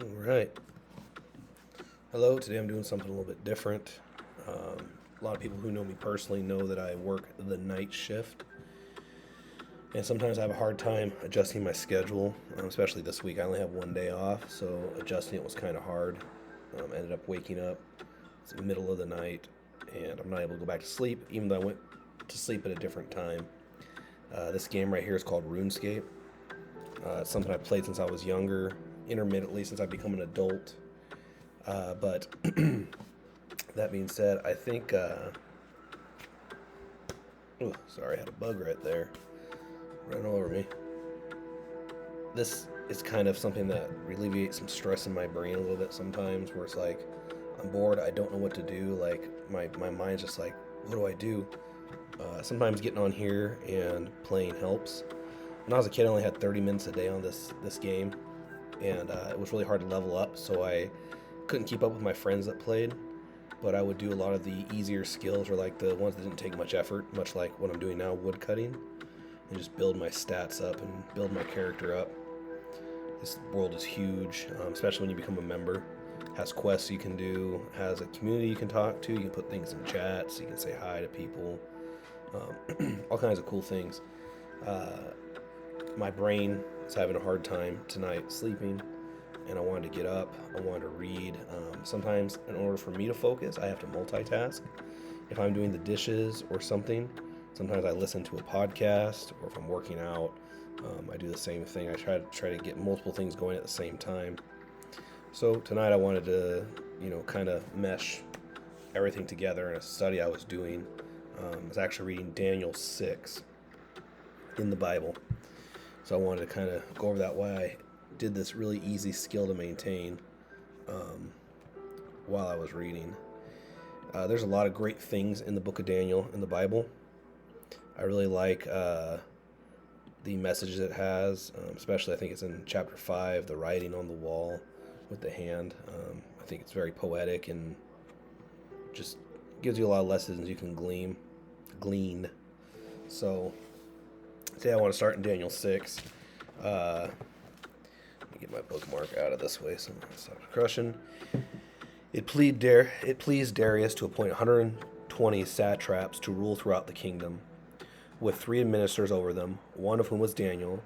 All right. Hello. Today I'm doing something a little bit different. A lot of people who know me personally know that I work the night shift, and sometimes I have a hard time adjusting my schedule. Especially this week, I only have one day off, so adjusting it was kind of hard. Ended up waking up. It's the middle of the night, and I'm not able to go back to sleep, even though I went to sleep at a different time. This game right here is called Runescape. It's something I've played since I was younger, intermittently since I've become an adult. But that being said, I think. Oh, sorry, I had a bug right there. Run over me. This is kind of something that alleviates some stress in my brain a little bit sometimes, where it's like, I'm bored, I don't know what to do. Like, my mind's just like, what do I do? Sometimes getting on here and playing helps. When I was a kid, I only had 30 minutes a day on this game, and it was really hard to level up, so I couldn't keep up with my friends that played. But I would do a lot of the easier skills, or like the ones that didn't take much effort, much like what I'm doing now, wood cutting, and just build my stats up and build my character up. This world is huge, especially when you become a member. It has quests you can do, has a community you can talk to, you can put things in chats, you can say hi to people, all kinds of cool things. My brain is having a hard time tonight sleeping, and I wanted to get up. I wanted to read. Sometimes, in order for me to focus, I have to multitask. If I'm doing the dishes or something, sometimes I listen to a podcast, or if I'm working out, I do the same thing. I try to get multiple things going at the same time. So tonight I wanted to, kind of mesh everything together in a study I was doing. I was actually reading Daniel 6 in the Bible. So I wanted to kind of go over that, why I did this really easy skill to maintain while I was reading. There's a lot of great things in the book of Daniel in the Bible. I really like the message it has, especially I think it's in chapter 5, the writing on the wall with the hand. I think it's very poetic and just gives you a lot of lessons you can glean. So today I want to start in Daniel 6. Let me get my bookmark out of this way so I'm not stop crushing. It pleased Darius to appoint 120 satraps to rule throughout the kingdom, with 3 ministers over them, one of whom was Daniel.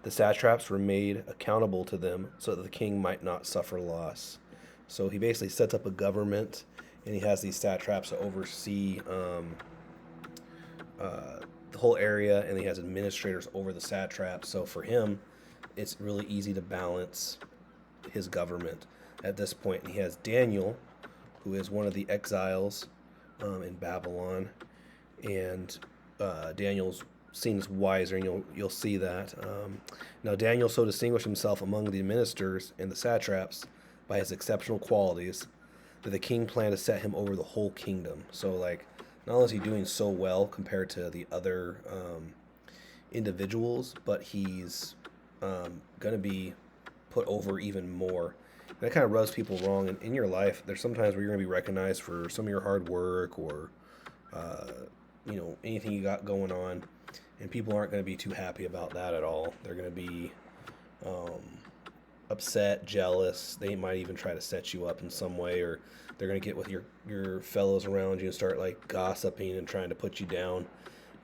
The satraps were made accountable to them so that the king might not suffer loss. So he basically sets up a government, and he has these satraps to oversee the whole area, and he has administrators over the satraps. So for him, it's really easy to balance his government at this point. And he has Daniel, who is one of the exiles in Babylon, and Daniel's seen as wiser, and you'll see that. Now Daniel so distinguished himself among the ministers and the satraps by his exceptional qualities that the king planned to set him over the whole kingdom. So like, not only is he doing so well compared to the other individuals, but he's going to be put over even more. And that kind of rubs people wrong. In your life, there's sometimes where you're going to be recognized for some of your hard work, or anything you got going on, and people aren't going to be too happy about that at all. They're going to be upset, jealous. They might even try to set you up in some way, or they're going to get with your fellows around you and start like gossiping and trying to put you down.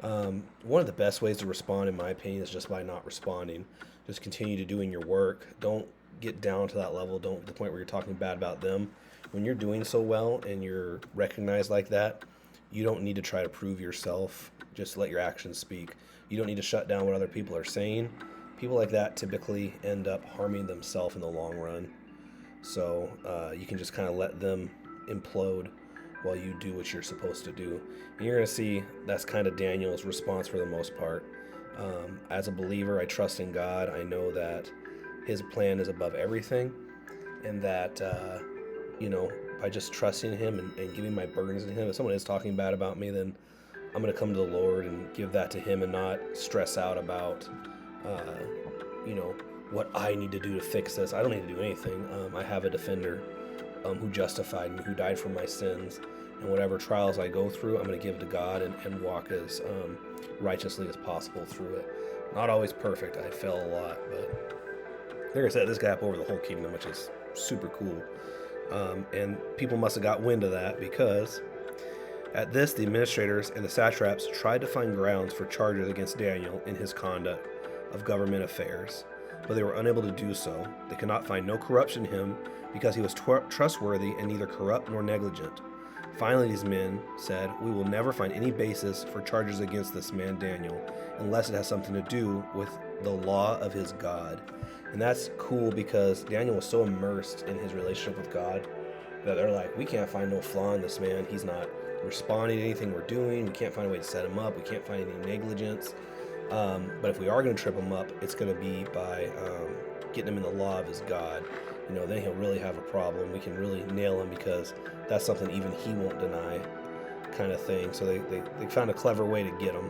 One of the best ways to respond, in my opinion, is just by not responding. Just continue to doing your work. Don't get down to that level. Don't, to the point where you're talking bad about them. When you're doing so well and you're recognized like that, you don't need to try to prove yourself. Just let your actions speak. You don't need to shut down what other people are saying. People like that typically end up harming themselves in the long run. So you can just kind of let them implode while you do what you're supposed to do. And you're going to see that's kind of Daniel's response for the most part. As a believer, I trust in God. I know that his plan is above everything, and that, by just trusting him and giving my burdens to him, if someone is talking bad about me, then I'm going to come to the Lord and give that to him and not stress out about, what I need to do to fix this. I don't need to do anything. I have a defender who justified me, who died for my sins. And whatever trials I go through, I'm going to give to God and walk as righteously as possible through it. Not always perfect. I fail a lot, but They're going to set this guy up over the whole kingdom, which is super cool. And people must have got wind of that, because at this, the administrators and the satraps tried to find grounds for charges against Daniel in his conduct of government affairs, but they were unable to do so. They could not find no corruption in him, because he was trustworthy and neither corrupt nor negligent. Finally, these men said, "We will never find any basis for charges against this man Daniel, unless it has something to do with the law of his God." And that's cool, because Daniel was so immersed in his relationship with God that they're like, we can't find no flaw in this man. He's not responding to anything we're doing. We can't find a way to set him up. We can't find any negligence. But if we are going to trip him up, it's going to be by getting him in the law of his God. Then he'll really have a problem. We can really nail him, because that's something even he won't deny, kind of thing. So they found a clever way to get him.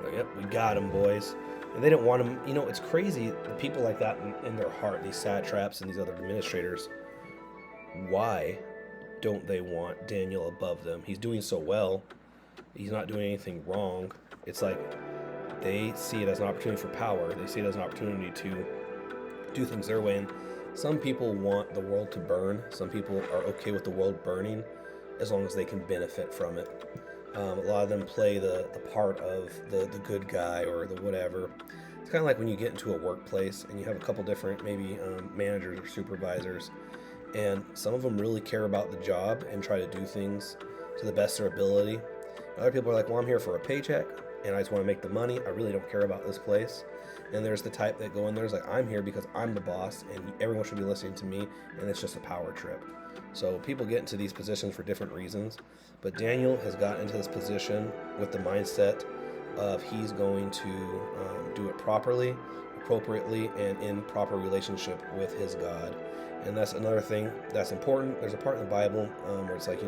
Like, yep, we got him, boys. And they didn't want him. It's crazy. The people like that in their heart, these satraps and these other administrators, why don't they want Daniel above them? He's doing so well. He's not doing anything wrong. It's like they see it as an opportunity for power. They see it as an opportunity to do things their way. And some people want the world to burn. Some people are okay with the world burning as long as they can benefit from it. A lot of them play the part of the good guy or the whatever. It's kind of like when you get into a workplace and you have a couple different maybe managers or supervisors, and some of them really care about the job and try to do things to the best of their ability. Other people are like, well, I'm here for a paycheck and I just want to make the money. I really don't care about this place. And there's the type that go in there is like, I'm here because I'm the boss and everyone should be listening to me, and it's just a power trip. So people get into these positions for different reasons, but Daniel has gotten into this position with the mindset of he's going to do it properly, appropriately, and in proper relationship with his God. And that's another thing that's important. There's a part in the Bible where it's like,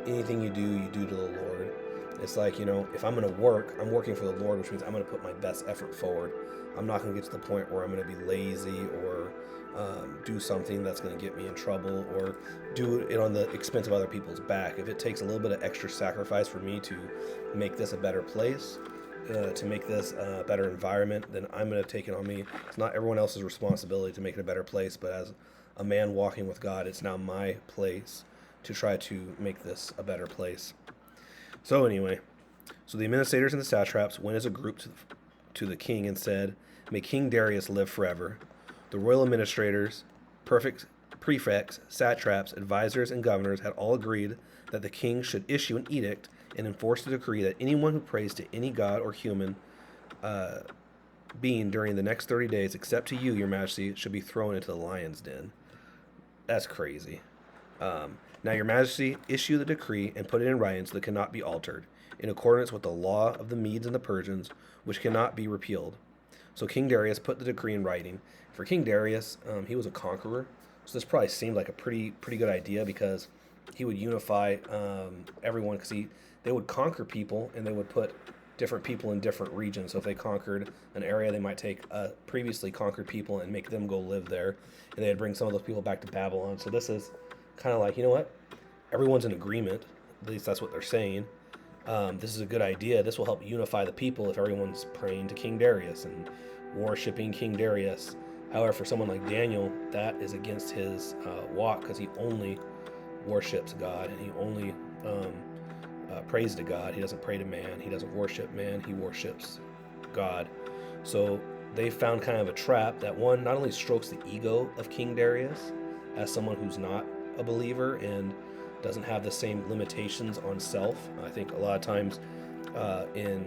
anything you do to the Lord. It's like, if I'm going to work, I'm working for the Lord, which means I'm going to put my best effort forward. I'm not going to get to the point where I'm going to be lazy or do something that's going to get me in trouble or do it on the expense of other people's back. If it takes a little bit of extra sacrifice for me to make this a better place, to make this a better environment, then I'm going to take it on me. It's not everyone else's responsibility to make it a better place, but as a man walking with God, it's now my place to try to make this a better place. So anyway, the administrators and the satraps went as a group to the king and said, "May King Darius live forever." The royal administrators, prefects, satraps, advisors, and governors had all agreed that the king should issue an edict and enforce a decree that anyone who prays to any god or human being during the next 30 days, except to you, your majesty, should be thrown into the lion's den. That's crazy. Now, your majesty, issue the decree and put it in writing so that it cannot be altered, in accordance with the law of the Medes and the Persians, which cannot be repealed. So King Darius put the decree in writing. For King Darius, he was a conqueror, so this probably seemed like a pretty good idea, because he would unify everyone, because they would conquer people and they would put different people in different regions. So if they conquered an area, they might take previously conquered people and make them go live there, and they'd bring some of those people back to Babylon. So this is kind of like, everyone's in agreement. At least that's what they're saying. This is a good idea. This will help unify the people if everyone's praying to King Darius and worshiping King Darius. However, for someone like Daniel, that is against his walk, because he only worships God and he only prays to God. He doesn't pray to man. He doesn't worship man. He worships God. So they found kind of a trap that, one, not only strokes the ego of King Darius as someone who's not a believer and doesn't have the same limitations on self. I think a lot of times in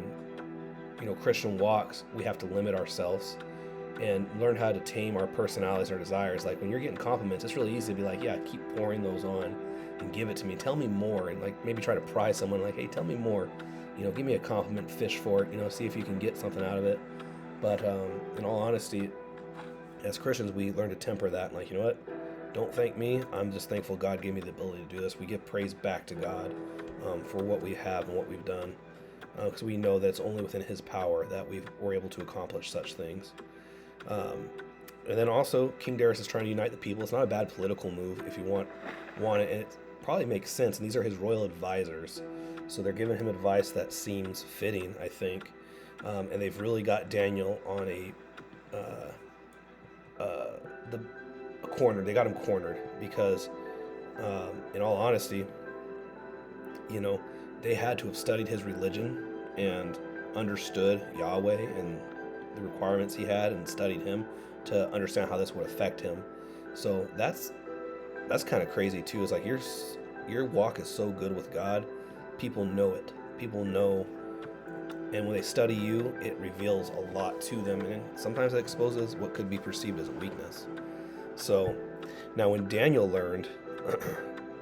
Christian walks, we have to limit ourselves and learn how to tame our personalities, our desires. Like when you're getting compliments, it's really easy to be like, yeah, keep pouring those on and give it to me. Tell me more, and like maybe try to pry someone like, hey, tell me more. Give me a compliment, fish for it. See if you can get something out of it. But in all honesty, as Christians, we learn to temper that. And like, you know what? Don't thank me. I'm just thankful God gave me the ability to do this. We give praise back to God for what we have and what we've done, because we know that it's only within His power that we're able to accomplish such things. And then also, King Darius is trying to unite the people. It's not a bad political move if you want it, and it probably makes sense. And these are his royal advisors, so they're giving him advice that seems fitting, I think. And they've really got Daniel on the corner. They got him cornered because, in all honesty, you know, they had to have studied his religion and understood Yahweh and the requirements he had and studied him to understand how this would affect him. So that's kind of crazy too. It's like your walk is so good with God, people know it. People know, and when they study you, it reveals a lot to them, and sometimes it exposes what could be perceived as a weakness. So now when Daniel learned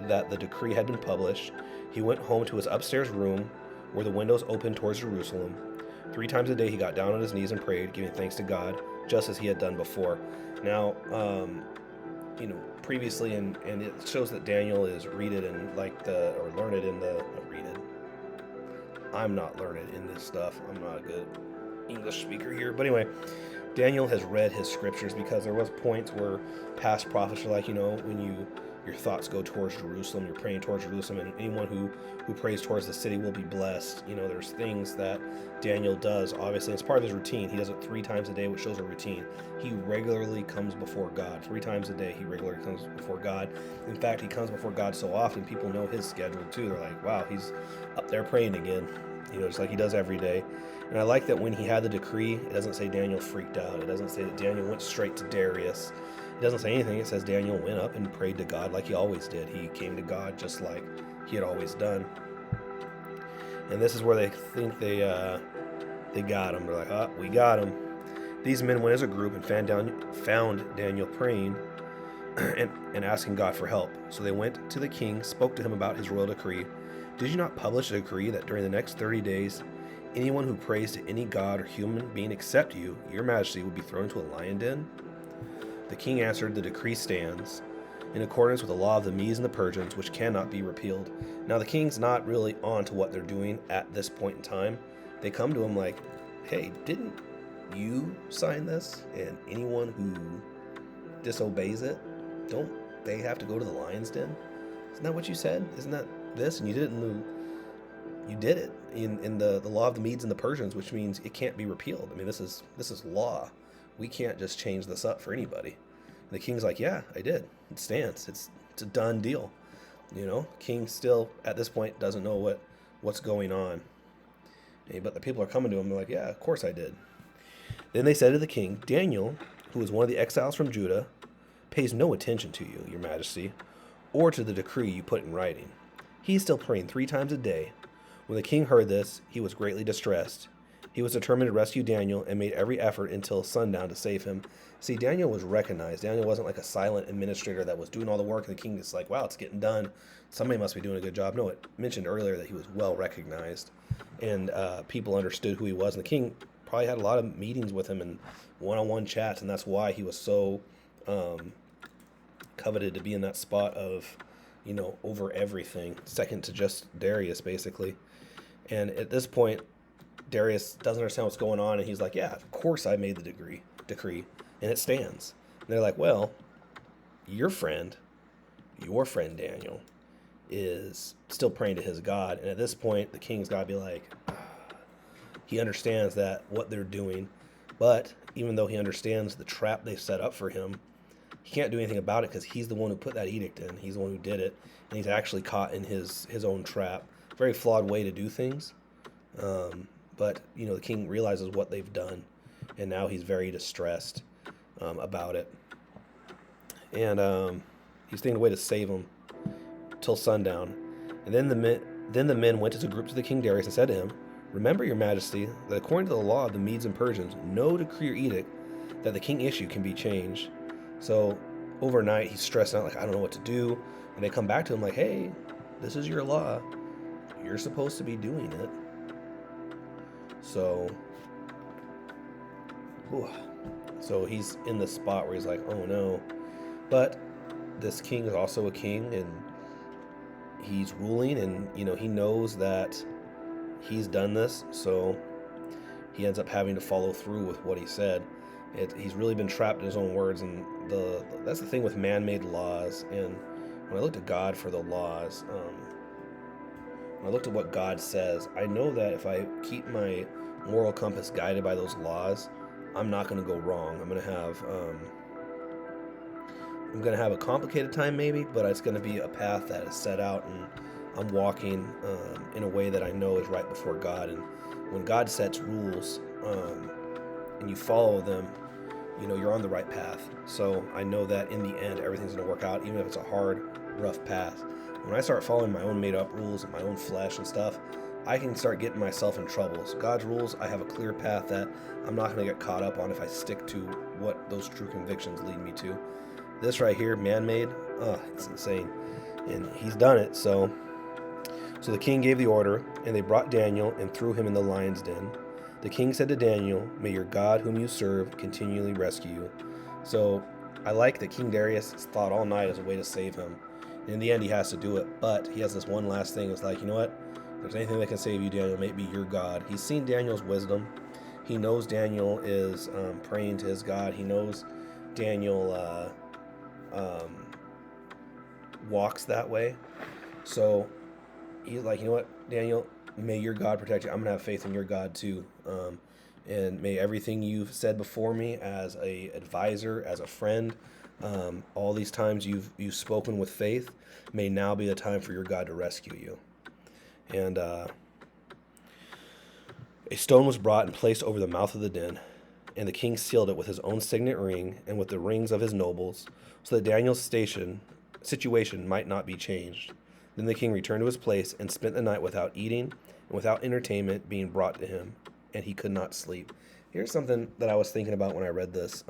that the decree had been published, he went home to his upstairs room where the windows opened towards Jerusalem. 3 times a day he got down on his knees and prayed, giving thanks to God, just as he had done before. Now, previously, and it shows that Daniel is learned in the, I'm not learned in this stuff. I'm not a good English speaker here. But anyway, Daniel has read his scriptures because there was points where past prophets are like, when your thoughts go towards Jerusalem, you're praying towards Jerusalem, and anyone who prays towards the city will be blessed. There's things that Daniel does. Obviously, it's part of his routine. He does it 3 times a day, which shows a routine. He regularly comes before God. 3 times a day, he regularly comes before God. In fact, he comes before God so often, people know his schedule too. They're like, wow, he's up there praying again. Just like he does every day. And I like that when he had the decree, it doesn't say Daniel freaked out. It doesn't say that Daniel went straight to Darius. It doesn't say anything. It says Daniel went up and prayed to God like he always did. He came to God just like he had always done. And this is where they think they got him. They're like, we got him. These men went as a group and found Daniel praying and asking God for help. So they went to the king, spoke to him about his royal decree. Did you not publish a decree that during the next 30 days, anyone who prays to any god or human being except you, your majesty, would be thrown into a lion den? The king answered, the decree stands, in accordance with the law of the Medes and the Persians, which cannot be repealed. Now the king's not really on to what they're doing at this point in time. They come to him like, hey, didn't you sign this? And anyone who disobeys it, don't they have to go to the lion's den? Isn't that what you said? Isn't that this? And you did it in the law of the Medes and the Persians, which means it can't be repealed. I mean, this is law. We can't just change this up for anybody. And the king's like, yeah, I did. It stands. It's a done deal. King still at this point doesn't know what's going on. But the people are coming to him. They're like, yeah, of course I did. Then they said to the king, Daniel, who is one of the exiles from Judah, pays no attention to you, your majesty, or to the decree you put in writing. He's still praying 3 times a day. When the king heard this, he was greatly distressed. He was determined to rescue Daniel and made every effort until sundown to save him. See, Daniel was recognized. Daniel wasn't like a silent administrator that was doing all the work, and the king is like, wow, it's getting done. Somebody must be doing a good job. No, it mentioned earlier that he was well recognized, and people understood who he was. And the king probably had a lot of meetings with him and one-on-one chats, and that's why he was so coveted to be in that spot of, over everything, second to just Darius, basically. And at this point, Darius doesn't understand what's going on, and he's like, yeah, of course I made the decree, and it stands. And they're like, well, your friend Daniel, is still praying to his God. And at this point, the king's got to be like, he understands that what they're doing, but even though he understands the trap they set up for him, he can't do anything about it because he's the one who put that edict in. He's the one who did it, and he's actually caught in his own trap. Very flawed way to do things. But, the king realizes what they've done, and now he's very distressed about it. And he's thinking a way to save him till sundown. And then the men went as a group to the king Darius and said to him, remember, your majesty, that according to the law of the Medes and Persians, no decree or edict that the king issued can be changed. So overnight, he's stressed out, like, I don't know what to do. And they come back to him like, hey, this is your law. You're supposed to be doing it. So he's in the spot where he's like, oh no. But this king is also a king, and he's ruling, and he knows that he's done this, so he ends up having to follow through with what he said. He's really been trapped in his own words, and that's the thing with man-made laws. And when I looked at God for the laws, when I looked at what God says, I know that if I keep my moral compass guided by those laws, I'm not going to go wrong. I'm going to have I'm going to have a complicated time maybe, but it's going to be a path that is set out, and I'm walking in a way that I know is right before God. And when God sets rules and you follow them, you're on the right path. So I know that in the end, everything's going to work out, even if it's a hard, rough path. When I start following my own made up rules and my own flesh and stuff, I can start getting myself in trouble. So God's rules, I have a clear path that I'm not going to get caught up on if I stick to what those true convictions lead me to. This right here, man-made, it's insane. And he's done it. So the king gave the order, and they brought Daniel and threw him in the lion's den. The king said to Daniel, "May your God whom you serve continually rescue you." So I like that King Darius thought all night as a way to save him. And in the end, he has to do it. But he has this one last thing. It's like, you know what? If there's anything that can save you, Daniel, may it be your God. He's seen Daniel's wisdom. He knows Daniel is praying to his God. He knows Daniel walks that way. So he's like, you know what, Daniel, may your God protect you. I'm going to have faith in your God too. And may everything you've said before me as a advisor, as a friend, all these times you've spoken with faith, may now be the time for your God to rescue you. And a stone was brought and placed over the mouth of the den, and the king sealed it with his own signet ring and with the rings of his nobles, so that Daniel's situation might not be changed. Then the king returned to his place and spent the night without eating and without entertainment being brought to him, and he could not sleep. Here's something that I was thinking about when I read this.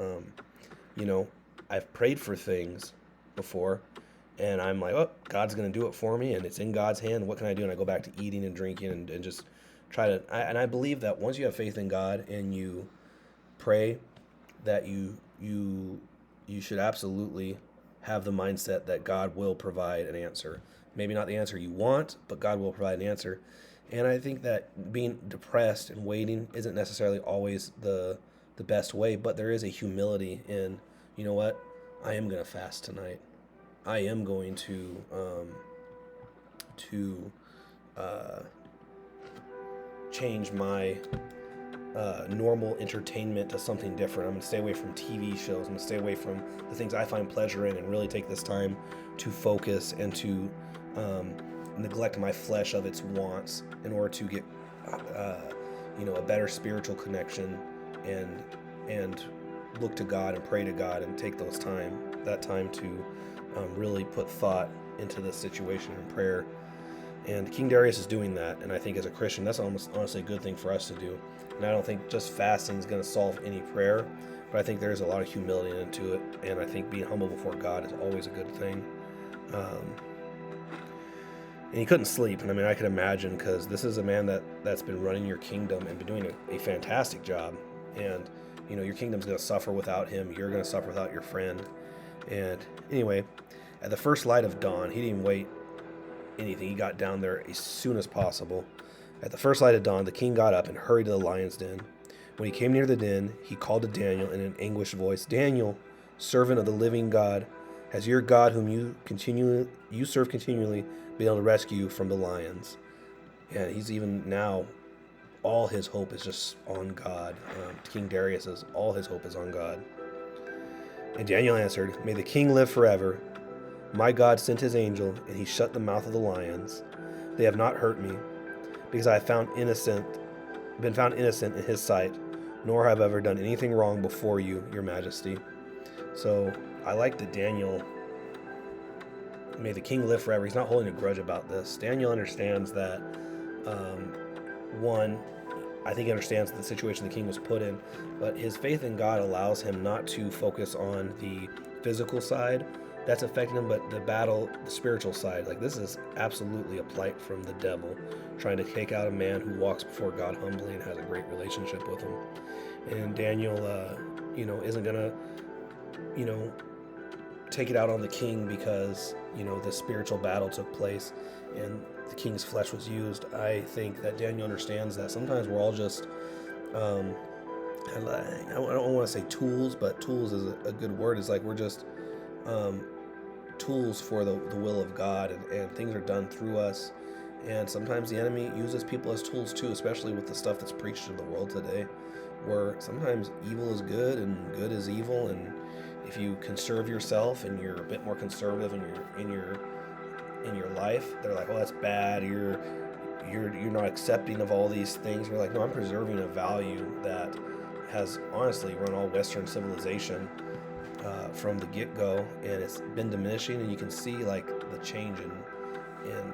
I've prayed for things before, and I'm like, oh, God's going to do it for me, and it's in God's hand. What can I do? And I go back to eating and drinking and just try to... And I believe that once you have faith in God and you pray, that you should absolutely have the mindset that God will provide an answer. Maybe not the answer you want, but God will provide an answer. And I think that being depressed and waiting isn't necessarily always the best way, but there is a humility in, you know what, I am going to fast tonight. I am going to change my normal entertainment to something different. I'm going to stay away from TV shows. I'm going to stay away from the things I find pleasure in and really take this time to focus and to neglect my flesh of its wants in order to get a better spiritual connection and look to God and pray to God and take that time to really put thought into this situation in prayer. And King Darius is doing that, and I think as a Christian, that's almost honestly a good thing for us to do. And I don't think just fasting is going to solve any prayer, but I think there's a lot of humility into it, and I think being humble before God is always a good thing. And he couldn't sleep, and I could imagine, because this is a man that's been running your kingdom and been doing a fantastic job. And your kingdom's going to suffer without him. You're going to suffer without your friend. And anyway, at the first light of dawn, he didn't even wait anything. He got down there as soon as possible. At the first light of dawn, the king got up and hurried to the lion's den. When he came near the den, he called to Daniel in an anguished voice, "Daniel, servant of the living God, has your God, whom you serve continually, been able to rescue you from the lions?" And he's even now, all his hope is just on God. King Darius is, all his hope is on God. And Daniel answered, "May the king live forever. My God sent his angel, and he shut the mouth of the lions. They have not hurt me, because I have been found innocent in his sight, nor have I ever done anything wrong before you, your majesty." So I like that Daniel, may the king live forever. He's not holding a grudge about this. Daniel understands that, I think he understands the situation the king was put in, but his faith in God allows him not to focus on the physical side that's affecting him, but the spiritual side. Like, this is absolutely a plight from the devil, trying to take out a man who walks before God humbly and has a great relationship with him. And Daniel, isn't gonna, take it out on the king because, the spiritual battle took place and the king's flesh was used. I think that Daniel understands that sometimes we're all just, I don't want to say tools, but tools is a good word. It's like we're just tools for the will of God, and things are done through us. And sometimes the enemy uses people as tools too, especially with the stuff that's preached in the world today, where sometimes evil is good and good is evil, and if you conserve yourself and you're a bit more conservative in your life, they're like, oh, that's bad. You're not accepting of all these things. You're like, no, I'm preserving a value that has honestly run all Western civilization from the get-go, and it's been diminishing, and you can see like the change in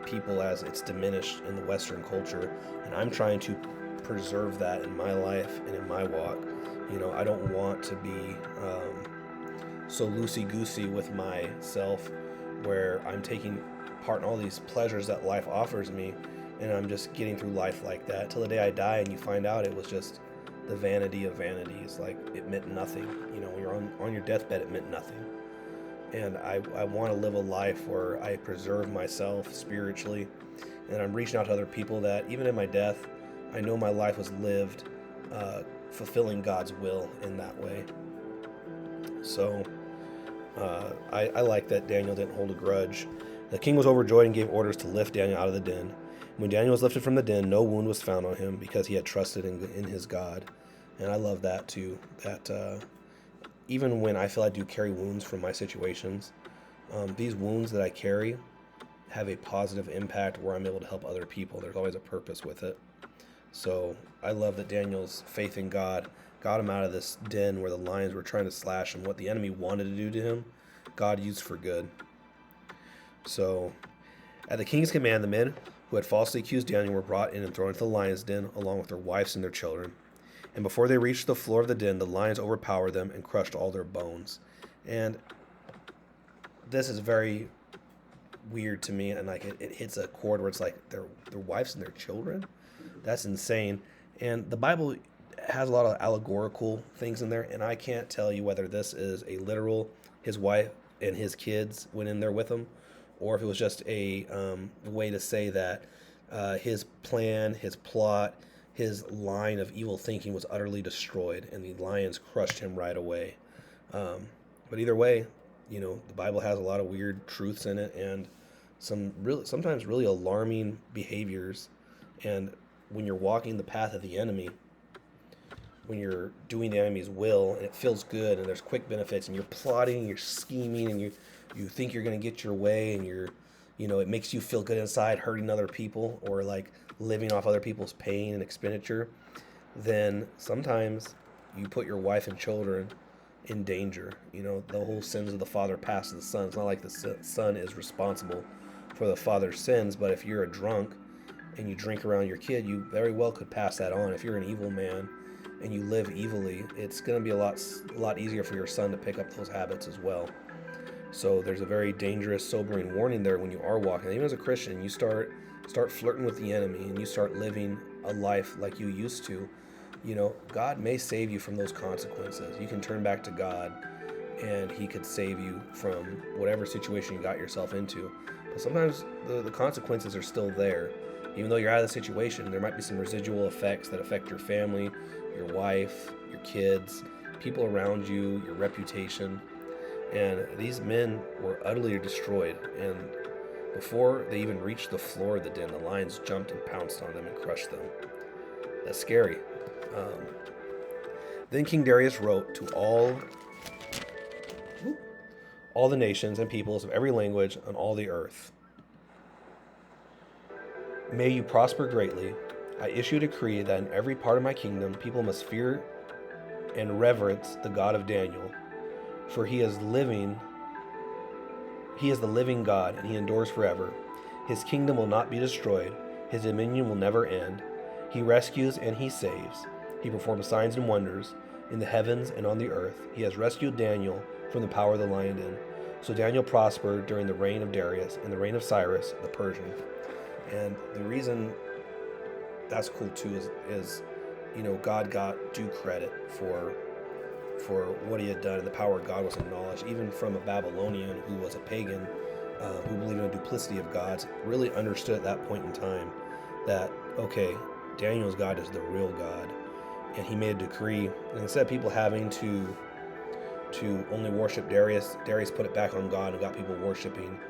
people as it's diminished in the Western culture, and I'm trying to preserve that in my life and in my walk. I don't want to be so loosey-goosey with myself where I'm taking part in all these pleasures that life offers me, and I'm just getting through life like that till the day I die, and you find out it was just the vanity of vanities. Like, it meant nothing. When you're on your deathbed, it meant nothing. And I want to live a life where I preserve myself spiritually, and I'm reaching out to other people that even in my death, I know my life was lived fulfilling God's will in that way. So I like that Daniel didn't hold a grudge. The king was overjoyed and gave orders to lift Daniel out of the den. When Daniel was lifted from the den, no wound was found on him because he had trusted in his God. And I love that too, that even when I feel I do carry wounds from my situations, these wounds that I carry have a positive impact where I'm able to help other people. There's always a purpose with it. So I love that Daniel's faith in God got him out of this den where the lions were trying to slash him. What the enemy wanted to do to him, God used for good. So at the king's command, the men who had falsely accused Daniel were brought in and thrown into the lion's den, along with their wives and their children. And before they reached the floor of the den, the lions overpowered them and crushed all their bones. And this is very weird to me, and like it hits a chord where it's like their wives and their children. That's insane. And the Bible has a lot of allegorical things in there, and I can't tell you whether this is a literal, his wife and his kids went in there with him, or if it was just a way to say that his plan, his plot, his line of evil thinking was utterly destroyed, and the lions crushed him right away. But either way, the Bible has a lot of weird truths in it, and sometimes really alarming behaviors. And when you're walking the path of the enemy, when you're doing the enemy's will, and it feels good, and there's quick benefits, and you're plotting, you're scheming, and you think you're going to get your way, and it makes you feel good inside, hurting other people or like living off other people's pain and expenditure, then sometimes you put your wife and children in danger. The whole sins of the father pass to the son. It's not like the son is responsible for the father's sins, but if you're a drunk and you drink around your kid, you very well could pass that on. If you're an evil man and you live evilly, it's going to be a lot easier for your son to pick up those habits as well. So there's a very dangerous, sobering warning there when you are walking. Even as a Christian, you start flirting with the enemy and you start living a life like you used to. God may save you from those consequences. You can turn back to God, and He could save you from whatever situation you got yourself into. But sometimes the consequences are still there. Even though you're out of the situation, there might be some residual effects that affect your family, your wife, your kids, people around you, your reputation. And these men were utterly destroyed. And before they even reached the floor of the den, the lions jumped and pounced on them and crushed them. That's scary. Then King Darius wrote to all the nations and peoples of every language on all the earth. May you prosper greatly. I issue a decree that in every part of my kingdom people must fear and reverence the God of Daniel, for he is the living God, and he endures forever. His kingdom will not be destroyed. His dominion will never end. He rescues and he saves. He performs signs and wonders in the heavens and on the earth. He has rescued Daniel from the power of the lion den. So Daniel prospered during the reign of Darius and the reign of Cyrus the Persian. And the reason that's cool too is God got due credit for what he had done, and the power of God was acknowledged, even from a Babylonian who was a pagan, who believed in the duplicity of gods, really understood at that point in time that, okay, Daniel's God is the real God. And he made a decree, and instead of people having to only worship Darius put it back on God and got people worshiping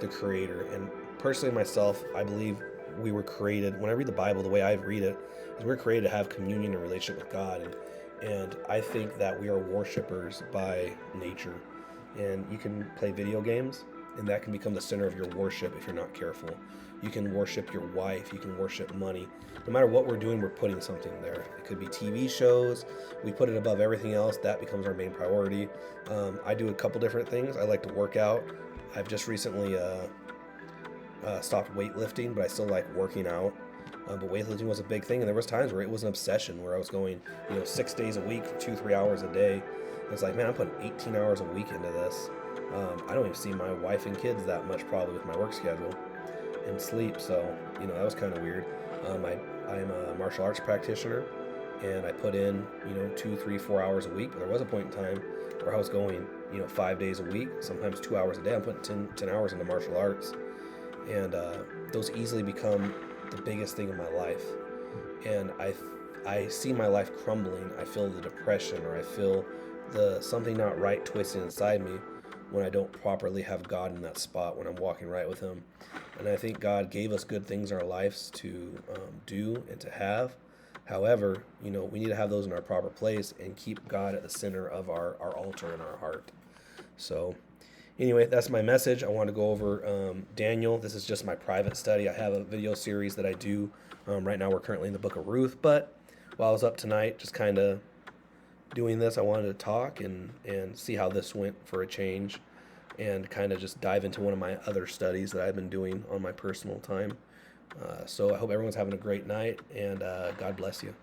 the Creator. And personally myself, I believe we were created, when I read the Bible, the way I read it, is we're created to have communion and relationship with God. And And I think that we are worshipers by nature. And you can play video games, and that can become the center of your worship if you're not careful. You can worship your wife, you can worship money. No matter what we're doing, we're putting something there. It could be TV shows, we put it above everything else, that becomes our main priority. I do a couple different things. I like to work out. I've just recently stopped weightlifting, but I still like working out. But weightlifting was a big thing, and there was times where it was an obsession, where I was going, 6 days a week for 2-3 hours a day. It's like, man, I'm putting 18 hours a week into this. I don't even see my wife and kids that much, probably, with my work schedule and sleep. So, that was kind of weird. I'm a martial arts practitioner, and I put in, 2, 3, 4 hours a week. But there was a point in time where I was going, 5 days a week, sometimes 2 hours a day. I'm putting 10 hours into martial arts, and those easily become the biggest thing in my life. And I see my life crumbling. I feel the depression, or I feel the something not right twisting inside me when I don't properly have God in that spot, when I'm walking right with Him. And I think God gave us good things in our lives to do and to have. However, we need to have those in our proper place and keep God at the center of our altar in our heart. So anyway, that's my message. I want to go over Daniel. This is just my private study. I have a video series that I do. Right now we're currently in the book of Ruth, but while I was up tonight just kind of doing this, I wanted to talk and see how this went for a change, and kind of just dive into one of my other studies that I've been doing on my personal time. So I hope everyone's having a great night, and God bless you.